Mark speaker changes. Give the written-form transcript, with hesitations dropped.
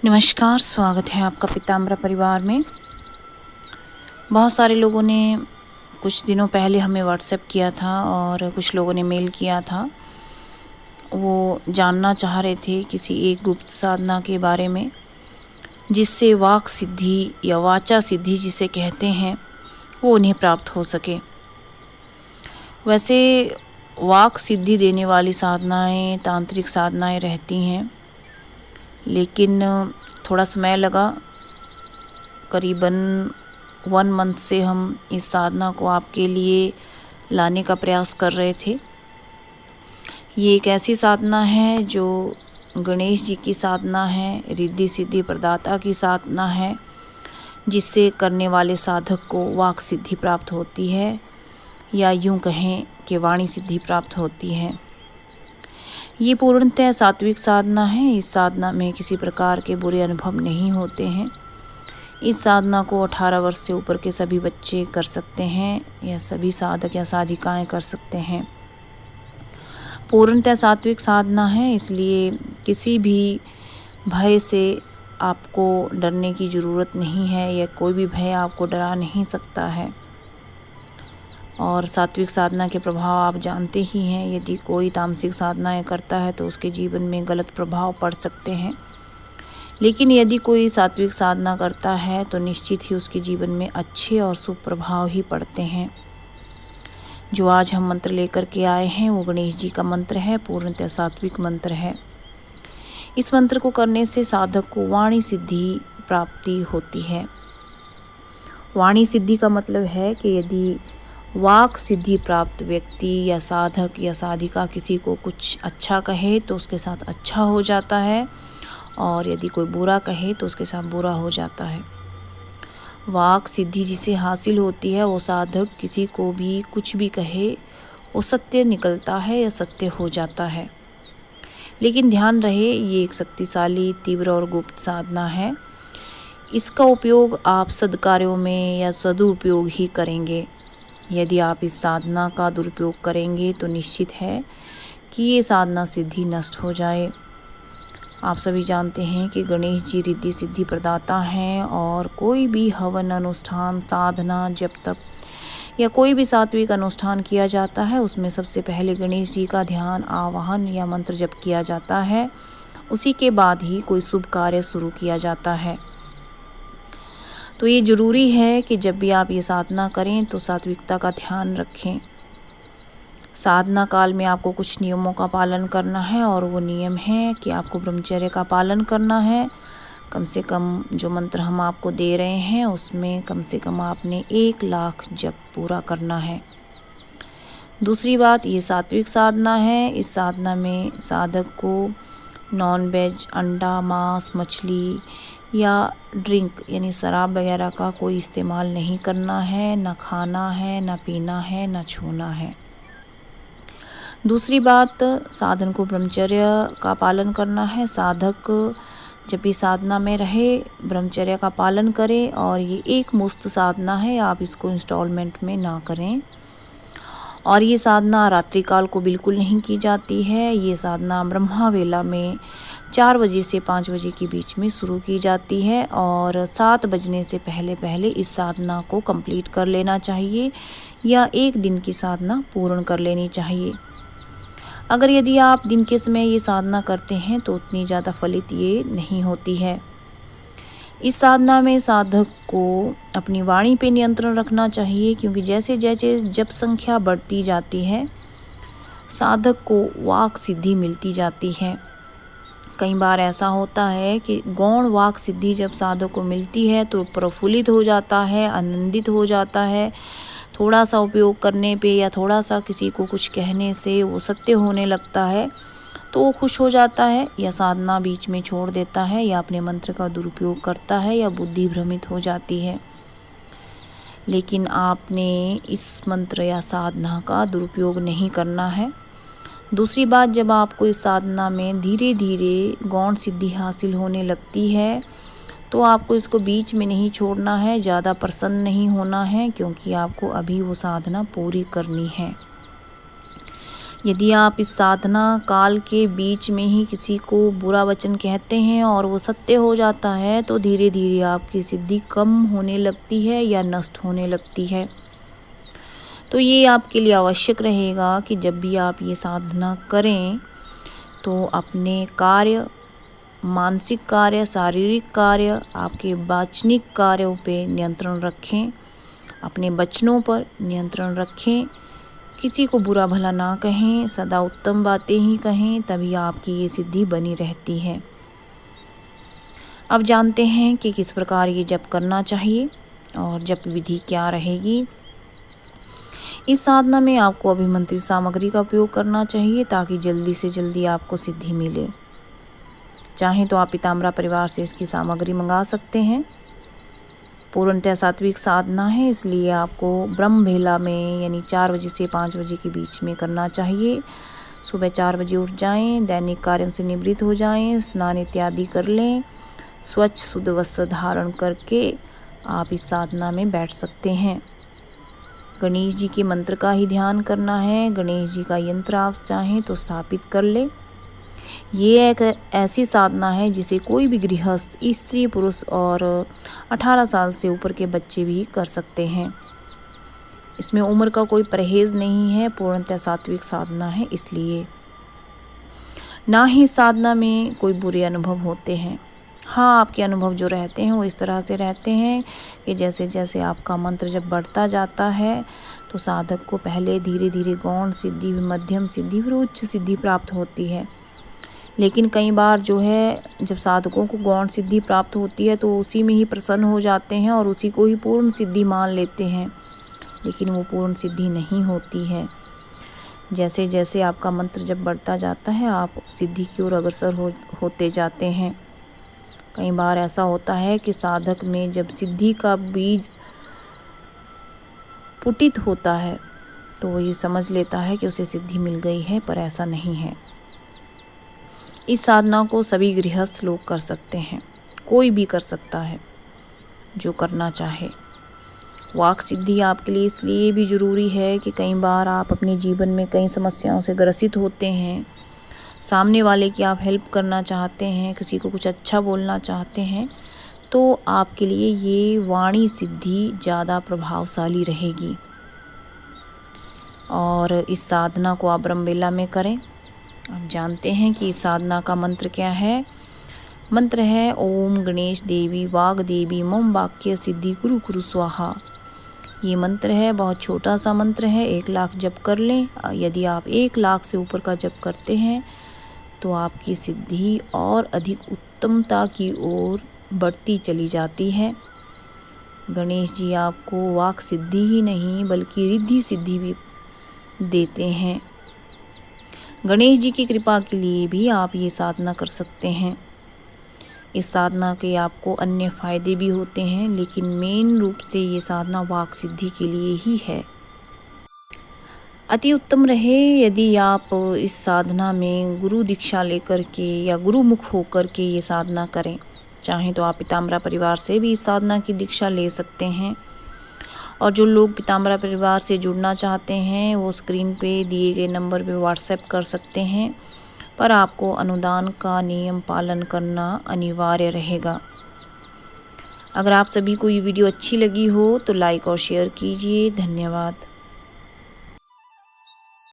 Speaker 1: नमस्कार, स्वागत है आपका पीताम्बर परिवार में। बहुत सारे लोगों ने कुछ दिनों पहले हमें व्हाट्सएप किया था और कुछ लोगों ने मेल किया था। वो जानना चाह रहे थे किसी एक गुप्त साधना के बारे में, जिससे वाक सिद्धि या वाचा सिद्धि जिसे कहते हैं, वो उन्हें प्राप्त हो सके। वैसे वाक सिद्धि देने वाली साधनाएँ, तांत्रिक साधनाएँ रहती हैं, लेकिन थोड़ा समय लगा। करीबन 1 मंथ से हम इस साधना को आपके लिए लाने का प्रयास कर रहे थे। ये एक ऐसी साधना है जो गणेश जी की साधना है, रिद्धि सिद्धि प्रदाता की साधना है, जिससे करने वाले साधक को वाक सिद्धि प्राप्त होती है, या यूँ कहें कि वाणी सिद्धि प्राप्त होती है। ये पूर्णतः सात्विक साधना है। इस साधना में किसी प्रकार के बुरे अनुभव नहीं होते हैं। इस साधना को 18 वर्ष से ऊपर के सभी बच्चे कर सकते हैं, या सभी साधक या साधिकाएं कर सकते हैं। पूर्णतः सात्विक साधना है, इसलिए किसी भी भय से आपको डरने की ज़रूरत नहीं है, या कोई भी भय आपको डरा नहीं सकता है। और सात्विक साधना के प्रभाव आप जानते ही हैं। यदि कोई तामसिक साधनाएं करता है तो उसके जीवन में गलत प्रभाव पड़ सकते हैं, लेकिन यदि कोई सात्विक साधना करता है तो निश्चित ही उसके जीवन में अच्छे और शुभ प्रभाव ही पड़ते हैं। जो आज हम मंत्र लेकर के आए हैं वो गणेश जी का मंत्र है, पूर्णतः सात्विक मंत्र है। इस मंत्र को करने से साधक को वाणी सिद्धि प्राप्ति होती है। वाणी सिद्धि का मतलब है कि यदि वाक सिद्धि प्राप्त व्यक्ति या साधक या साधिका किसी को कुछ अच्छा कहे तो उसके साथ अच्छा हो जाता है, और यदि कोई बुरा कहे तो उसके साथ बुरा हो जाता है। वाक सिद्धि जिसे हासिल होती है वो साधक किसी को भी कुछ भी कहे वो सत्य निकलता है या सत्य हो जाता है। लेकिन ध्यान रहे, ये एक शक्तिशाली, तीव्र और गुप्त साधना है। इसका उपयोग आप सद्कार्यों में या सदुपयोग ही करेंगे। यदि आप इस साधना का दुरुपयोग करेंगे तो निश्चित है कि ये साधना सिद्धि नष्ट हो जाए। आप सभी जानते हैं कि गणेश जी रिद्धि सिद्धि प्रदाता हैं, और कोई भी हवन अनुष्ठान, साधना, जब तक या कोई भी सात्विक अनुष्ठान किया जाता है उसमें सबसे पहले गणेश जी का ध्यान, आवाहन या मंत्र जप किया जाता है। उसी के बाद ही कोई शुभ कार्य शुरू किया जाता है। तो ये ज़रूरी है कि जब भी आप ये साधना करें तो सात्विकता का ध्यान रखें। साधना काल में आपको कुछ नियमों का पालन करना है, और वो नियम है कि आपको ब्रह्मचर्य का पालन करना है। कम से कम जो मंत्र हम आपको दे रहे हैं उसमें कम से कम आपने 1 लाख जप पूरा करना है। दूसरी बात, ये सात्विक साधना है। इस साधना में साधक को नॉन वेज, अंडा, मांस, मछली या ड्रिंक यानी शराब वगैरह का कोई इस्तेमाल नहीं करना है, ना खाना है, ना पीना है, ना छूना है। दूसरी बात, साधन को ब्रह्मचर्य का पालन करना है। साधक जब भी साधना में रहे ब्रह्मचर्य का पालन करे, और ये एक मुफ्त साधना है, आप इसको इंस्टॉलमेंट में ना करें। और ये साधना रात्रि काल को बिल्कुल नहीं की जाती है। ये साधना ब्रह्मा वेला में 4 बजे से 5 बजे के बीच में शुरू की जाती है, और 7 बजने से पहले पहले इस साधना को कंप्लीट कर लेना चाहिए, या 1 दिन की साधना पूर्ण कर लेनी चाहिए। अगर यदि आप दिन के समय ये साधना करते हैं तो उतनी ज़्यादा फलित ये नहीं होती है। इस साधना में साधक को अपनी वाणी पे नियंत्रण रखना चाहिए, क्योंकि जैसे जैसे जप संख्या बढ़ती जाती है साधक को वाक सिद्धि मिलती जाती है। कई बार ऐसा होता है कि गौण वाक सिद्धि जब साधक को मिलती है तो प्रफुल्लित हो जाता है, आनंदित हो जाता है। थोड़ा सा उपयोग करने पे या थोड़ा सा किसी को कुछ कहने से वो सत्य होने लगता है, तो वो खुश हो जाता है, या साधना बीच में छोड़ देता है, या अपने मंत्र का दुरुपयोग करता है, या बुद्धि भ्रमित हो जाती है। लेकिन आपने इस मंत्र या साधना का दुरुपयोग नहीं करना है। दूसरी बात, जब आपको इस साधना में धीरे धीरे गौण सिद्धि हासिल होने लगती है तो आपको इसको बीच में नहीं छोड़ना है, ज़्यादा प्रसन्न नहीं होना है, क्योंकि आपको अभी वो साधना पूरी करनी है। यदि आप इस साधना काल के बीच में ही किसी को बुरा वचन कहते हैं और वो सत्य हो जाता है तो धीरे धीरे आपकी सिद्धि कम होने लगती है या नष्ट होने लगती है। तो ये आपके लिए आवश्यक रहेगा कि जब भी आप ये साधना करें तो अपने कार्य, मानसिक कार्य, शारीरिक कार्य, आपके वाचनिक कार्यों पे नियंत्रण रखें, अपने वचनों पर नियंत्रण रखें, किसी को बुरा भला ना कहें, सदा उत्तम बातें ही कहें, तभी आपकी ये सिद्धि बनी रहती है। अब जानते हैं कि किस प्रकार ये जप करना चाहिए और जप विधि क्या रहेगी। इस साधना में आपको अभिमंत्रित सामग्री का उपयोग करना चाहिए ताकि जल्दी से जल्दी आपको सिद्धि मिले। चाहें तो आप पीताम्बरा परिवार से इसकी सामग्री मंगा सकते हैं। पूर्णतः सात्विक साधना है, इसलिए आपको ब्रह्म बेला में यानी 4 बजे से 5 बजे के बीच में करना चाहिए। सुबह 4 बजे उठ जाएं, दैनिक कार्यों से निवृत्त हो जाएं, स्नान इत्यादि कर लें, स्वच्छ शुद्ध वस्त्र धारण करके आप इस साधना में बैठ सकते हैं। गणेश जी के मंत्र का ही ध्यान करना है। गणेश जी का यंत्र आप चाहें तो स्थापित कर लें। ये एक ऐसी साधना है जिसे कोई भी गृहस्थ, स्त्री, पुरुष और 18 साल से ऊपर के बच्चे भी कर सकते हैं। इसमें उम्र का कोई परहेज नहीं है, पूर्णतः सात्विक साधना है, इसलिए ना ही साधना में कोई बुरे अनुभव होते हैं। हाँ, आपके अनुभव जो रहते हैं वो इस तरह से रहते हैं कि जैसे जैसे आपका मंत्र जब बढ़ता जाता है तो साधक को पहले धीरे धीरे गौण सिद्धि, मध्यम सिद्धि, फिर उच्च सिद्धि प्राप्त होती है। लेकिन कई बार जो है जब साधकों को गौण सिद्धि प्राप्त होती है तो उसी में ही प्रसन्न हो जाते हैं और उसी को ही पूर्ण सिद्धि मान लेते हैं, लेकिन वो पूर्ण सिद्धि नहीं होती है। जैसे जैसे आपका मंत्र जब बढ़ता जाता है आप सिद्धि की ओर अग्रसर होते जाते हैं। कई बार ऐसा होता है कि साधक में जब सिद्धि का बीज पुटित होता है तो वो ये समझ लेता है कि उसे सिद्धि मिल गई है, पर ऐसा नहीं है। इस साधना को सभी गृहस्थ लोग कर सकते हैं, कोई भी कर सकता है जो करना चाहे। वाक सिद्धि आपके लिए इसलिए भी ज़रूरी है कि कई बार आप अपने जीवन में कई समस्याओं से ग्रसित होते हैं, सामने वाले की आप हेल्प करना चाहते हैं, किसी को कुछ अच्छा बोलना चाहते हैं, तो आपके लिए ये वाणी सिद्धि ज़्यादा प्रभावशाली रहेगी। और इस साधना को आप ब्रह्मवेला में करें। आप जानते हैं कि इस साधना का मंत्र क्या है। मंत्र है ओम गणेश देवी वाग देवी मम वाक्य सिद्धि गुरु कुरु स्वाहा। ये मंत्र है, बहुत छोटा सा मंत्र है, 1 लाख जप कर लें। यदि आप 1 लाख से ऊपर का जप करते हैं तो आपकी सिद्धि और अधिक उत्तमता की ओर बढ़ती चली जाती है। गणेश जी आपको वाक सिद्धि ही नहीं बल्कि रिद्धि सिद्धि भी देते हैं। गणेश जी की कृपा के लिए भी आप ये साधना कर सकते हैं। इस साधना के आपको अन्य फायदे भी होते हैं, लेकिन मेन रूप से ये साधना वाक सिद्धि के लिए ही है। अति उत्तम रहे यदि आप इस साधना में गुरु दीक्षा लेकर के या गुरुमुख होकर के ये साधना करें। चाहें तो आप पीताम्बरा परिवार से भी इस साधना की दीक्षा ले सकते हैं। और जो लोग पीताम्बरा परिवार से जुड़ना चाहते हैं वो स्क्रीन पे दिए गए नंबर पे व्हाट्सएप कर सकते हैं, पर आपको अनुदान का नियम पालन करना अनिवार्य रहेगा। अगर आप सभी को ये वीडियो अच्छी लगी हो तो लाइक और शेयर कीजिए। धन्यवाद।